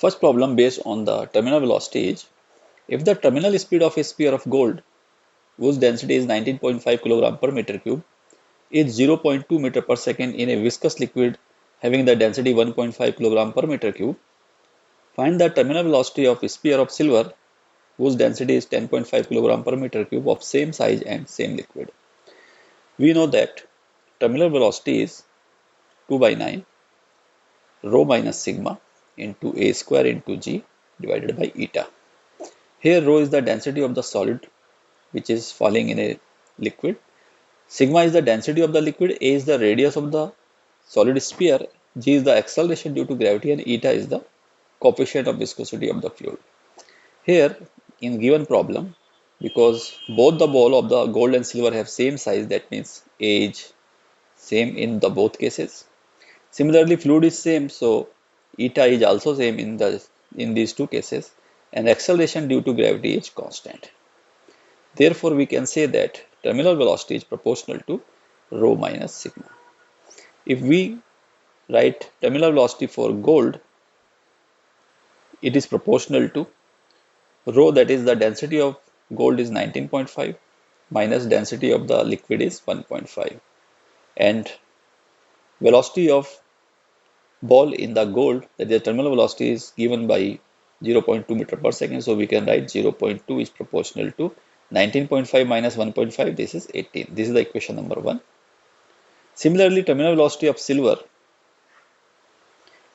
First problem based on the terminal velocity is, if the terminal speed of a sphere of gold whose density is 19.5 kg per meter cube is 0.2 meter per second in a viscous liquid having the density 1.5 kg per meter cube, find the terminal velocity of a sphere of silver whose density is 10.5 kg per meter cube of same size and same liquid. We know that terminal velocity is 2 by 9 rho minus sigma into a square into g divided by eta. Here rho is the density of the solid which is falling in a liquid. Sigma is the density of the liquid, A is the radius of the solid sphere, G is the acceleration due to gravity, and eta is the coefficient of viscosity of the fluid. Here in given problem, because both the ball of the gold and silver have same size, that means A is same in the both cases. Similarly, fluid is same, so eta is also same in these two cases, and acceleration due to gravity is constant. Therefore, we can say that terminal velocity is proportional to rho minus sigma. If we write terminal velocity for gold, it is proportional to rho, that is the density of gold is 19.5 minus density of the liquid is 1.5, and velocity of ball in the gold, that is the terminal velocity, is given by 0.2 meter per second, so we can write 0.2 is proportional to 19.5 minus 1.5, this is 18. This is the equation number 1. Similarly, terminal velocity of silver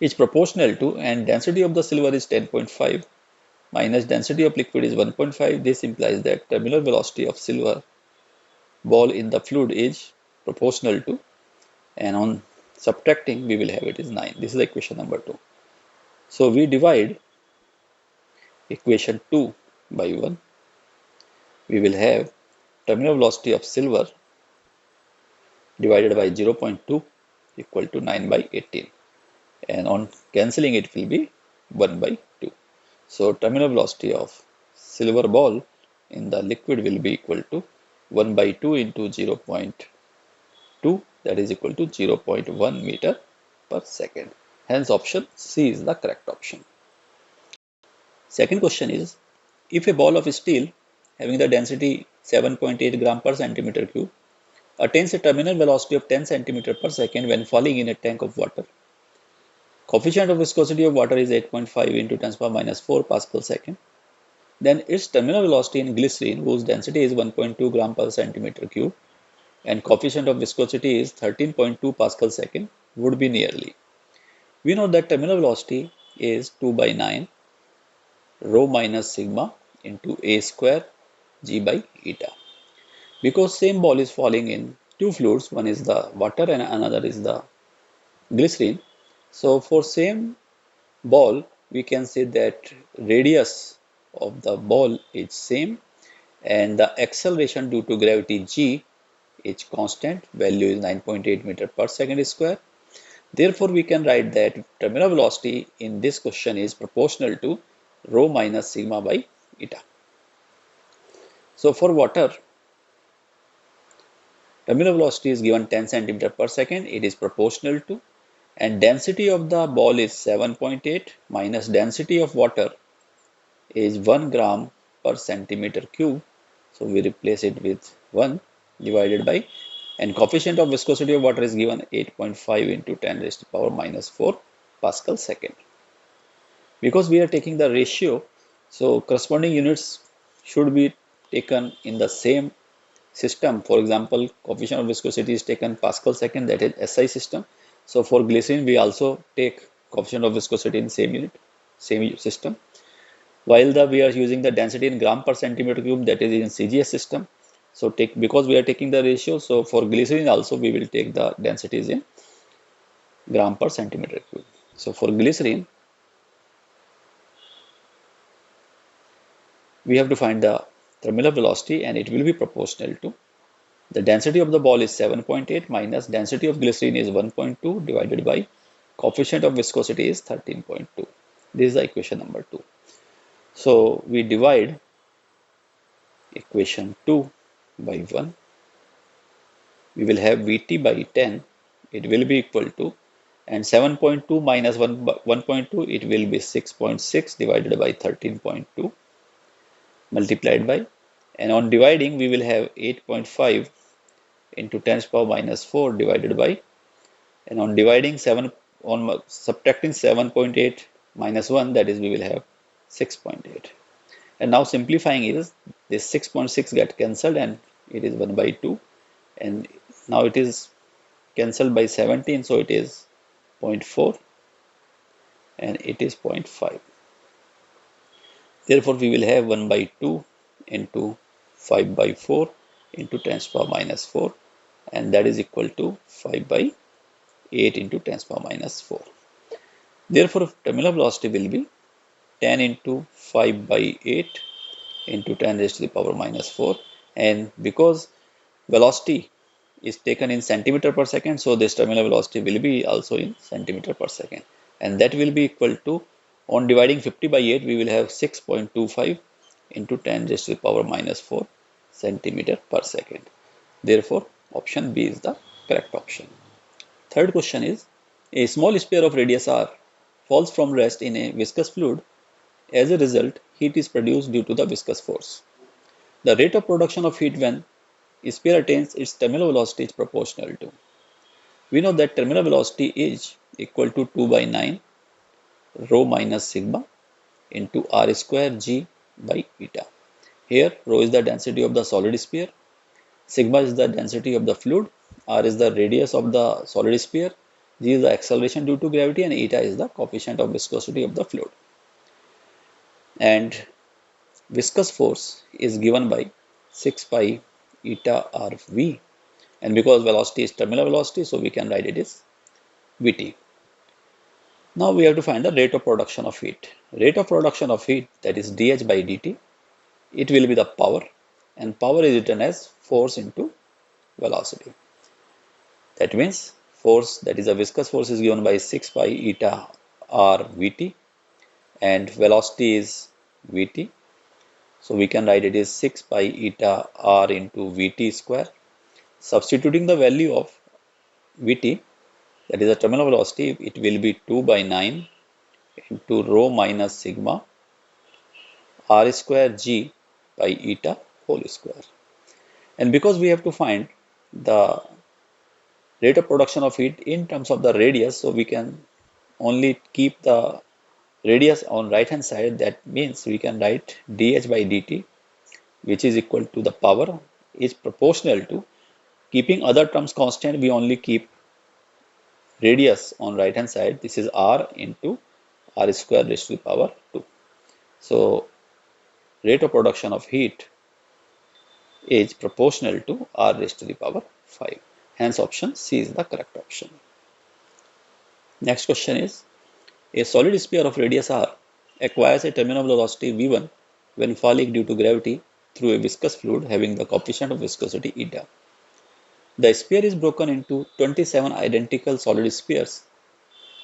is proportional to, and density of the silver is 10.5 minus density of liquid is 1.5. This implies that terminal velocity of silver ball in the fluid is proportional to, and on subtracting we will have it is 9. This is the equation number 2. So we divide equation 2 by 1. We will have terminal velocity of silver divided by 0.2 equal to 9 by 18, and on cancelling it will be 1 by 2. So terminal velocity of silver ball in the liquid will be equal to 1 by 2 into 0.2, that is equal to 0.1 meter per second. Hence option C is the correct option. Second question is, if a ball of steel having the density 7.8 gram per centimeter cube attains a terminal velocity of 10 centimeter per second when falling in a tank of water, coefficient of viscosity of water is 8.5 into 10 to the power minus 4 Pascal second, then its terminal velocity in glycerin, whose density is 1.2 gram per centimeter cube and coefficient of viscosity is 13.2 Pascal second, would be nearly. We know that terminal velocity is 2 by 9 rho minus sigma into a square g by eta. Because same ball is falling in two fluids, one is the water and another is the glycerin. So for same ball, we can say that radius of the ball is same and the acceleration due to gravity g is constant, value is 9.8 meter per second square. Therefore, we can write that terminal velocity in this question is proportional to rho minus sigma by eta. So for water, terminal velocity is given 10 centimeter per second, it is proportional to, and density of the ball is 7.8 minus density of water is 1 gram per centimeter cube. So we replace it with 1 divided by, and coefficient of viscosity of water is given 8.5 into 10 raised to the power minus 4 Pascal second. Because we are taking the ratio, so corresponding units should be taken in the same system. For example, coefficient of viscosity is taken Pascal second, that is SI system. So for glycerin, we also take coefficient of viscosity in same unit, same system. While we are using the density in gram per centimeter cube, that is in CGS system. So because we are taking the ratio, so for glycerin also we will take the densities in gram per centimeter cube. So for glycerin, we have to find the terminal velocity, and it will be proportional to the density of the ball is 7.8 minus density of glycerin is 1.2 divided by coefficient of viscosity is 13.2. This is the equation number 2. So we divide equation 2 by 1. We will have Vt by 10. It will be equal to and 7.2 minus 1.2, it will be 6.6 divided by 13.2 multiplied by, and on dividing we will have 8.5 into 10 to the power minus 4 divided by, and on dividing 7, on subtracting 7.8 minus 1, that is we will have 6.8. And now simplifying is this 6.6 get cancelled and it is 1 by 2, and now it is cancelled by 17, so it is 0.4 and it is 0.5. Therefore, we will have 1 by 2 into 5 by 4 into 10 to the power minus 4, and that is equal to 5 by 8 into 10 to the power minus 4. Therefore, terminal velocity will be 10 into 5 by 8 into 10 raised to the power minus 4, and because velocity is taken in centimeter per second, so this terminal velocity will be also in centimeter per second, and that will be equal to, on dividing 50 by 8, we will have 6.25 into 10 raised to the power minus 4 centimeter per second. Therefore, option B is the correct option. Third question is, a small sphere of radius r falls from rest in a viscous fluid. As a result, heat is produced due to the viscous force. The rate of production of heat when a sphere attains its terminal velocity is proportional to. We know that terminal velocity is equal to 2 by 9 rho minus sigma into r square g by eta. Here, rho is the density of the solid sphere, sigma is the density of the fluid, r is the radius of the solid sphere, g is the acceleration due to gravity, and eta is the coefficient of viscosity of the fluid. And viscous force is given by 6 pi eta r v, and because velocity is terminal velocity, so we can write it as Vt. Now we have to find the rate of production of heat. Rate of production of heat, that is dH by dt, it will be the power, and power is written as force into velocity. That means force, that is a viscous force, is given by 6 pi eta r Vt, and velocity is Vt. So we can write it as 6 pi eta r into Vt square. Substituting the value of Vt, that is the terminal velocity, it will be 2 by 9 into rho minus sigma r square g by eta whole square. And because we have to find the rate of production of heat in terms of the radius, so we can only keep the radius on right hand side. That means we can write dH by dt, which is equal to the power is proportional to, keeping other terms constant, we only keep radius on right hand side, this is r into r square raised to the power 2. So rate of production of heat is proportional to r raised to the power 5. Hence option C is the correct option. Next question is, a solid sphere of radius r acquires a terminal velocity v1 when falling due to gravity through a viscous fluid having the coefficient of viscosity eta. The sphere is broken into 27 identical solid spheres.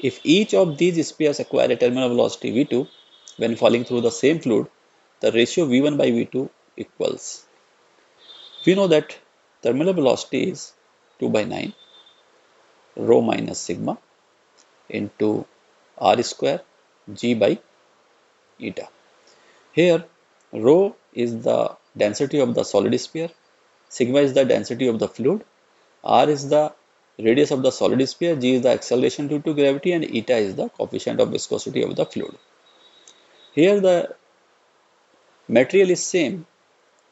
If each of these spheres acquire a terminal velocity v2 when falling through the same fluid, the ratio v1 by v2 equals. We know that terminal velocity is 2 by 9 rho minus sigma into r square g by eta. Here, rho is the density of the solid sphere, sigma is the density of the fluid, r is the radius of the solid sphere, g is the acceleration due to gravity, and eta is the coefficient of viscosity of the fluid. Here the material is same,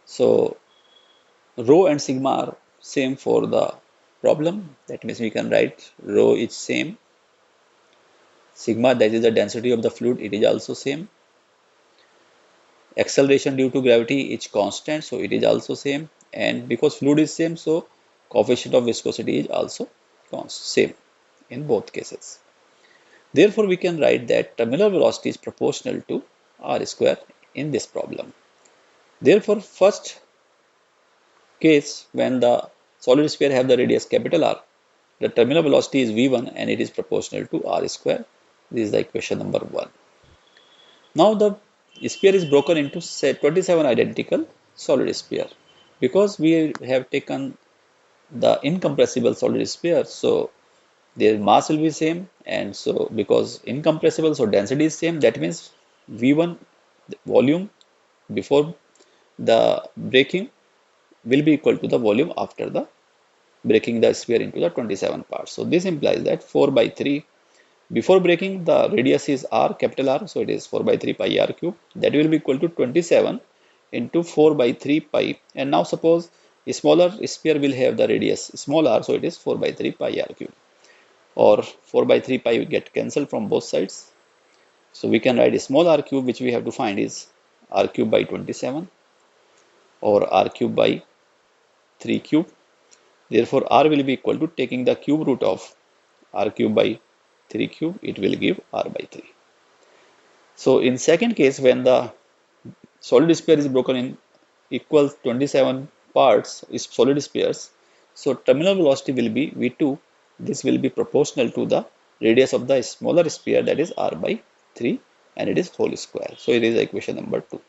so rho and sigma are same for the problem. That means we can write rho is same, sigma, that is the density of the fluid, it is also same, acceleration due to gravity is constant, so it is also same, and because fluid is same, so coefficient of viscosity is also same in both cases. Therefore, we can write that terminal velocity is proportional to r square in this problem. Therefore, first case, when the solid sphere have the radius capital R, the terminal velocity is v1 and it is proportional to r square. This is the equation number 1. Now the sphere is broken into, say, 27 identical solid sphere. Because we have taken the incompressible solid sphere, so their mass will be same, and so because incompressible, so density is same. That means V1 volume before the breaking will be equal to the volume after the breaking the sphere into the 27 parts. So this implies that 4 by 3 before breaking the radius is r, capital R, so it is 4 by 3 pi r cube. That will be equal to 27 into 4 by 3 pi. And now suppose a smaller sphere will have the radius small r, so it is 4 by 3 pi r cube. Or 4 by 3 pi get cancelled from both sides. So we can write a small r cube, which we have to find is r cube by 27 or r cube by 3 cube. Therefore, r will be equal to, taking the cube root of r cube by 3 cube, it will give r by 3. So in second case, when the solid sphere is broken in equal 27 parts, is solid spheres, so terminal velocity will be v2. This will be proportional to the radius of the smaller sphere, that is r by 3, and it is whole square. So it is equation number 2.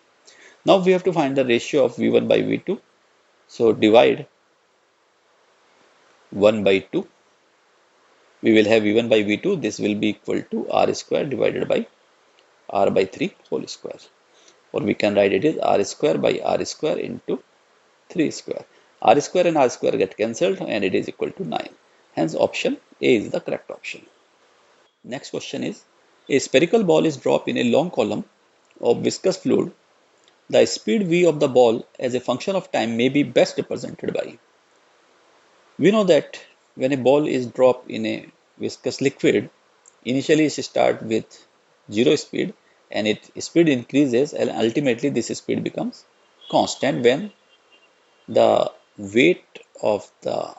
Now we have to find the ratio of v1 by v2. So divide 1 by 2. We will have v1 by v2. This will be equal to r square divided by r by 3 whole square. Or we can write it as r square by r square into 3 square. R square and r square get cancelled and it is equal to 9. Hence option A is the correct option. Next question is, a spherical ball is dropped in a long column of viscous fluid. The speed v of the ball as a function of time may be best represented by. We know that when a ball is dropped in a viscous liquid, initially it starts with 0 speed and its speed increases, and ultimately this speed becomes constant when the weight of the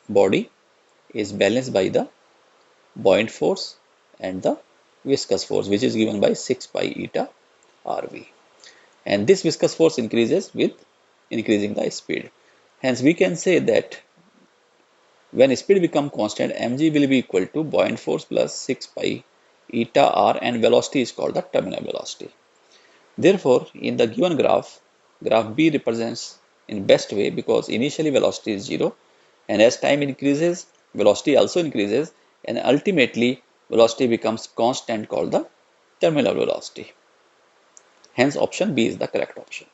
body is balanced by the buoyant force and the viscous force, which is given by 6 pi eta rv. And this viscous force increases with increasing the speed. Hence we can say that when speed becomes constant, mg will be equal to buoyant force plus 6 pi eta r, and velocity is called the terminal velocity. Therefore, in the given graph, graph B represents in best way because initially velocity is 0, and as time increases, velocity also increases, and ultimately velocity becomes constant, called the terminal velocity. Hence option B is the correct option.